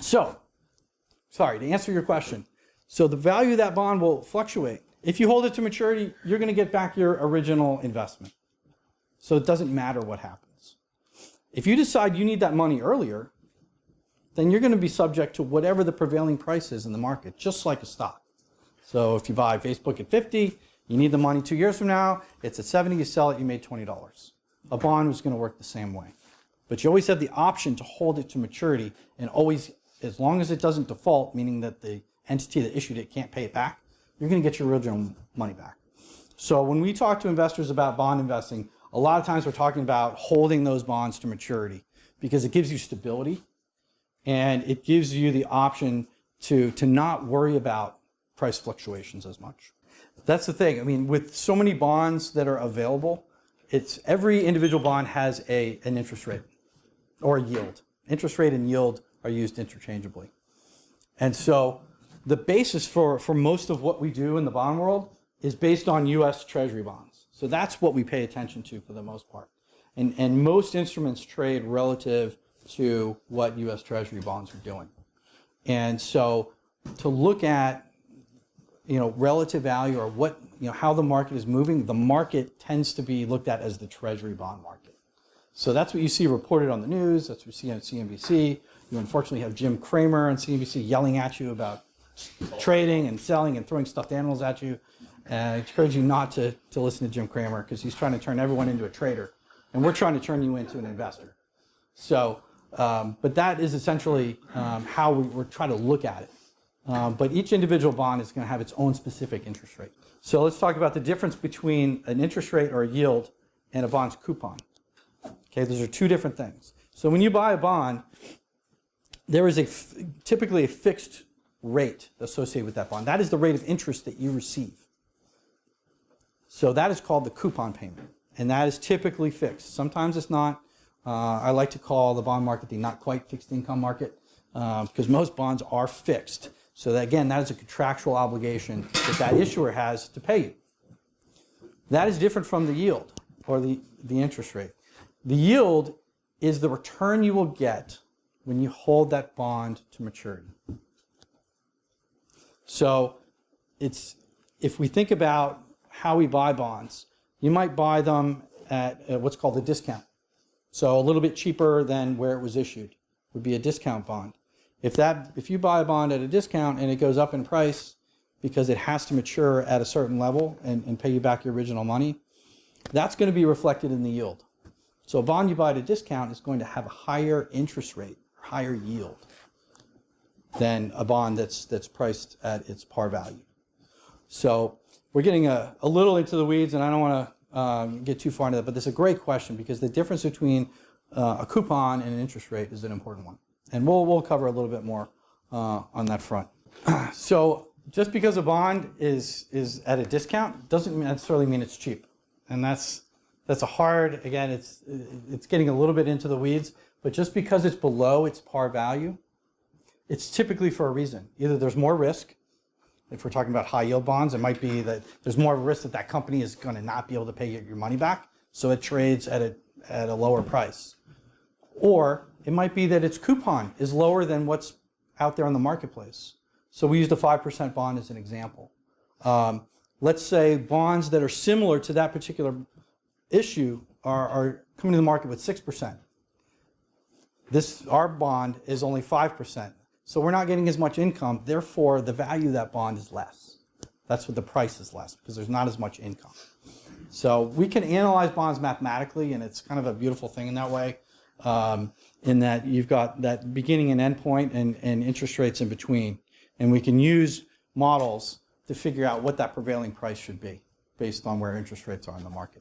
So, sorry, to answer your question. So the value of that bond will fluctuate. If you hold it to maturity, you're going to get back your original investment. So it doesn't matter what happens. If you decide you need that money earlier, then you're going to be subject to whatever the prevailing price is in the market, just like a stock. So if you buy Facebook at 50, you need the money 2 years from now, it's at 70, you sell it, you made $20. A bond is going to work the same way. But you always have the option to hold it to maturity, and always, as long as it doesn't default, meaning that the entity that issued it can't pay it back, you're going to get your original money back. So when we talk to investors about bond investing, a lot of times we're talking about holding those bonds to maturity because it gives you stability and it gives you the option to not worry about price fluctuations as much. That's the thing. I mean, with so many bonds that are available, every individual bond has an interest rate or a yield. Interest rate and yield are used interchangeably. And so the basis for most of what we do in the bond world is based on U.S. Treasury bonds. So that's what we pay attention to for the most part. And most instruments trade relative to what U.S. Treasury bonds are doing. And so to look at relative value or how the market is moving, the market tends to be looked at as the Treasury bond market. So that's what you see reported on the news. That's what you see on CNBC. You unfortunately have Jim Cramer on CNBC yelling at you about trading and selling and throwing stuffed animals at you. And I encourage you not to listen to Jim Cramer because he's trying to turn everyone into a trader. And we're trying to turn you into an investor. So, but that is essentially how we're trying to look at it. But each individual bond is going to have its own specific interest rate. So let's talk about the difference between an interest rate or a yield and a bond's coupon. Okay, those are two different things. So when you buy a bond, there is typically a fixed rate associated with that bond. That is the rate of interest that you receive. So that is called the coupon payment, and that is typically fixed. Sometimes it's not. I like to call the bond market the not quite fixed income market because most bonds are fixed. So that, again, that is a contractual obligation that issuer has to pay you. That is different from the yield or the interest rate. The yield is the return you will get when you hold that bond to maturity. So if we think about how we buy bonds, you might buy them at what's called a discount. So a little bit cheaper than where it was issued would be a discount bond. If you buy a bond at a discount and it goes up in price because it has to mature at a certain level and pay you back your original money, that's going to be reflected in the yield. So a bond you buy at a discount is going to have a higher interest rate, higher yield than a bond that's priced at its par value. So we're getting a little into the weeds, and I don't want to get too far into that, but this is a great question because the difference between a coupon and an interest rate is an important one. And we'll cover a little bit more on that front. So just because a bond is at a discount doesn't necessarily mean it's cheap. And that's a hard, again, it's getting a little bit into the weeds, but just because it's below its par value, it's typically for a reason. Either there's more risk. If we're talking about high yield bonds, it might be that there's more risk that that company is going to not be able to pay your money back, so it trades at a lower price. Or it might be that its coupon is lower than what's out there on the marketplace. So we used a 5% bond as an example. Let's say bonds that are similar to that particular issue are coming to the market with 6%. Our bond is only 5%. So we're not getting as much income. Therefore, the value of that bond is less. That's what the price is less because there's not as much income. So we can analyze bonds mathematically, and it's kind of a beautiful thing in that way, in that you've got that beginning and end point and interest rates in between. And we can use models to figure out what that prevailing price should be based on where interest rates are in the market.